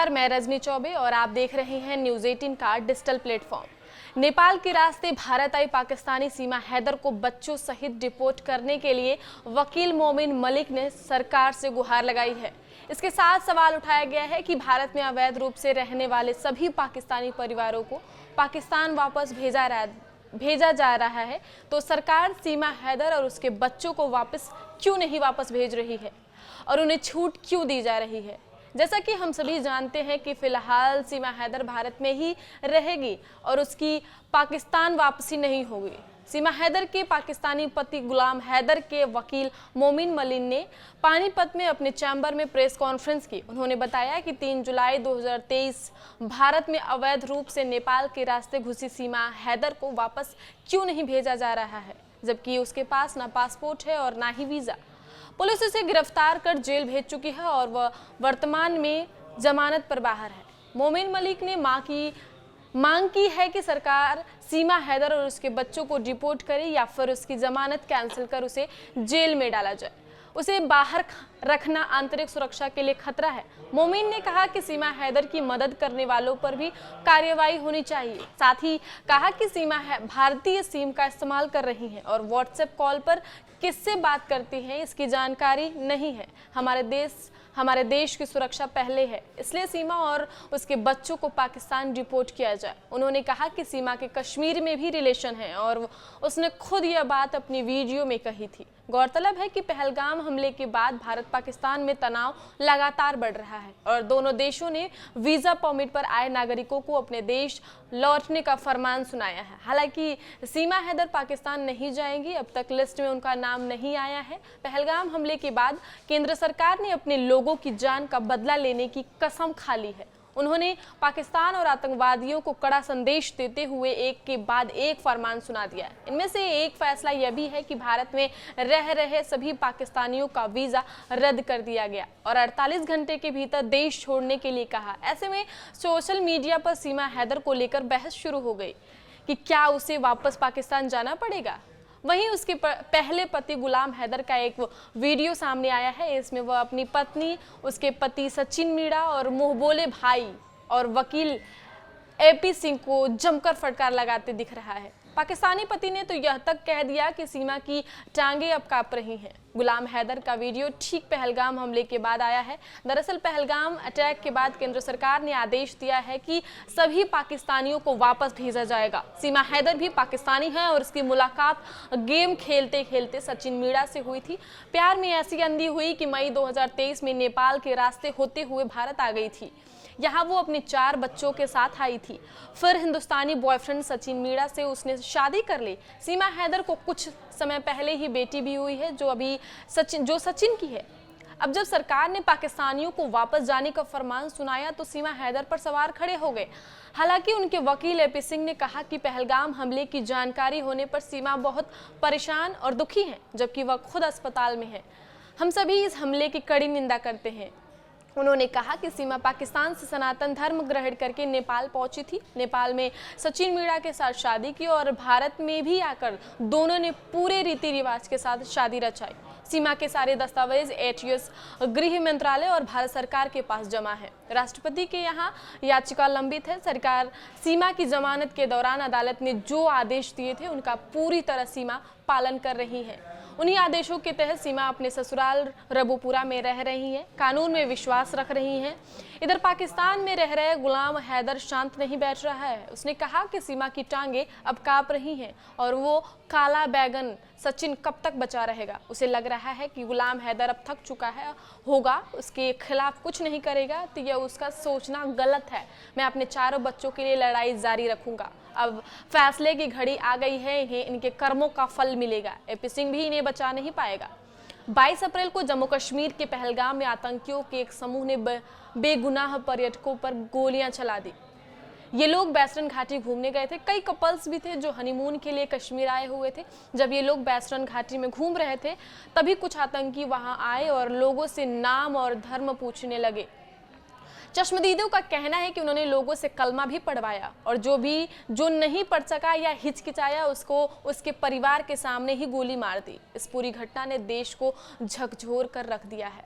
नमस्कार, मैं रजनी चौबे और आप देख रहे हैं न्यूज़ 18 का डिजिटल प्लेटफॉर्म। नेपाल के रास्ते भारत आई पाकिस्तानी सीमा हैदर को बच्चों सहित डिपोर्ट करने के लिए वकील मोमिन मलिक ने सरकार से गुहार लगाई है। इसके साथ सवाल उठाया गया है कि भारत में अवैध रूप से रहने वाले सभी पाकिस्तानी परिवारों को पाकिस्तान वापस भेजा जा रहा है, तो सरकार सीमा हैदर और उसके बच्चों को वापस क्यों नहीं भेज रही है और उन्हें छूट क्यों दी जा रही है। जैसा कि हम सभी जानते हैं कि फिलहाल सीमा हैदर भारत में ही रहेगी और उसकी पाकिस्तान वापसी नहीं होगी। सीमा हैदर के पाकिस्तानी पति गुलाम हैदर के वकील मोमिन मलिक ने पानीपत में अपने चैम्बर में प्रेस कॉन्फ्रेंस की। उन्होंने बताया कि 3 जुलाई 2023 भारत में अवैध रूप से नेपाल के रास्ते घुसी सीमा हैदर को वापस क्यों नहीं भेजा जा रहा है, जबकि उसके पास ना पासपोर्ट है और ना ही वीज़ा। पुलिस उसे गिरफ्तार कर जेल भेज चुकी है और वह वर्तमान में जमानत पर बाहर है। मोमिन मलिक ने मांग की है कि सरकार सीमा हैदर और उसके बच्चों को डिपोर्ट करे या फिर उसकी जमानत कैंसिल कर उसे जेल में डाला जाए। उसे बाहर रखना आंतरिक सुरक्षा के लिए खतरा है। मोमिन ने कहा कि सीमा हैदर की मदद करने वालों पर भी कार्रवाई होनी चाहिए। साथ ही कहा कि सीमा भारतीय सिम का इस्तेमाल कर रही हैं और व्हाट्सएप कॉल पर किससे बात करती हैं इसकी जानकारी नहीं है। हमारे देश की सुरक्षा पहले है, इसलिए सीमा और उसके बच्चों को पाकिस्तान डिपोर्ट किया जाए। उन्होंने कहा कि सीमा के कश्मीर में भी रिलेशन है और उसने खुद यह बात अपनी वीडियो में कही थी। गौरतलब है कि पहलगाम हमले के बाद भारत पाकिस्तान में तनाव लगातार बढ़ रहा है और दोनों देशों ने वीज़ा परमिट पर आए नागरिकों को अपने देश लौटने का फरमान सुनाया है। हालांकि सीमा हैदर पाकिस्तान नहीं जाएंगी, अब तक लिस्ट में उनका नाम नहीं आया है। पहलगाम हमले के बाद केंद्र सरकार ने अपने लोगों की जान का बदला लेने की कसम खा ली है। उन्होंने पाकिस्तान और आतंकवादियों को कड़ा संदेश देते हुए एक के बाद एक फरमान सुना दिया है। इनमें से एक फैसला यह भी है कि भारत में रह रहे सभी पाकिस्तानियों का वीज़ा रद्द कर दिया गया और 48 घंटे के भीतर देश छोड़ने के लिए कहा। ऐसे में सोशल मीडिया पर सीमा हैदर को लेकर बहस शुरू हो गई कि क्या उसे वापस पाकिस्तान जाना पड़ेगा। वहीं उसके पहले पति गुलाम हैदर का एक वीडियो सामने आया है। इसमें वह अपनी पत्नी, उसके पति सचिन मीणा और मुंहबोले भाई और वकील एपी सिंह को जमकर फटकार लगाते दिख रहा है। पाकिस्तानी पति ने तो यह तक कह दिया कि सीमा की टांगें अब कांप रही हैं। गुलाम हैदर का वीडियो ठीक पहलगाम हमले के बाद आया है। दरअसल पहलगाम अटैक के बाद केंद्र सरकार ने आदेश दिया है कि सभी पाकिस्तानियों को वापस भेजा जाएगा। सीमा हैदर भी पाकिस्तानी है और उसकी मुलाकात गेम खेलते खेलते सचिन मीणा से हुई थी। प्यार में ऐसी अंधी हुई कि मई 2023 में नेपाल के रास्ते होते हुए भारत आ गई थी। यहाँ वो अपने 4 बच्चों के साथ आई थी। फिर हिंदुस्तानी बॉयफ्रेंड सचिन मीणा से उसने शादी कर ली। सीमा हैदर को कुछ समय पहले ही बेटी भी हुई है जो सचिन की है। अब जब सरकार ने पाकिस्तानियों को वापस जाने का फरमान सुनाया तो सीमा हैदर पर सवार खड़े हो गए। हालांकि उनके वकील एपी सिंह ने कहा कि पहलगाम हमले की जानकारी होने पर सीमा बहुत परेशान और दुखी है, जबकि वह खुद अस्पताल में है। हम सभी इस हमले की कड़ी निंदा करते हैं। उन्होंने कहा कि सीमा पाकिस्तान से सनातन धर्म ग्रहण करके नेपाल पहुंची थी। नेपाल में सचिन मीणा के साथ शादी की और भारत में भी आकर दोनों ने पूरे रीति रिवाज के साथ शादी रचाई। सीमा के सारे दस्तावेज एटीएस, गृह मंत्रालय और भारत सरकार के पास जमा है। राष्ट्रपति के यहाँ याचिका लंबित है। सरकार सीमा की जमानत के दौरान अदालत ने जो आदेश दिए थे उनका पूरी तरह सीमा पालन कर रही है। उन्हीं आदेशों के तहत सीमा अपने ससुराल रबुपुरा में रह रही है, कानून में विश्वास रख रही हैं। इधर पाकिस्तान में रह रहे गुलाम हैदर शांत नहीं बैठ रहा है। उसने कहा कि सीमा की टांगें अब कांप रही हैं और वो काला बैगन सचिन कब तक बचा रहेगा। उसे लग रहा है कि गुलाम हैदर अब थक चुका होगा, उसके खिलाफ कुछ नहीं करेगा तो यह उसका सोचना गलत है। मैं अपने 4 बच्चों के लिए लड़ाई जारी रखूंगा। अब फैसले की घड़ी आ गई है, इन्हें इनके कर्मों का फल मिलेगा। एपी सिंह भी इन्हें बचा नहीं पाएगा। 22 अप्रैल को जम्मू कश्मीर के पहलगाम में आतंकियों के एक समूह ने बेगुनाह पर्यटकों पर गोलियां चला दी। ये लोग बैसरन घाटी घूमने गए थे। कई कपल्स भी थे जो हनीमून के लिए कश्मीर आए हुए थे। जब ये लोग बैसरन घाटी में घूम रहे थे तभी कुछ आतंकी वहां आए और लोगों से नाम और धर्म पूछने लगे। चश्मदीदों का कहना है कि उन्होंने लोगों से कलमा भी पढ़वाया और जो नहीं पढ़ सका या हिचकिचाया उसको उसके परिवार के सामने ही गोली मार दी। इस पूरी घटना ने देश को झकझोर कर रख दिया है।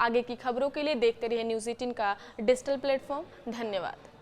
आगे की खबरों के लिए देखते रहिए न्यूज़ 18 का डिजिटल प्लेटफॉर्म। धन्यवाद।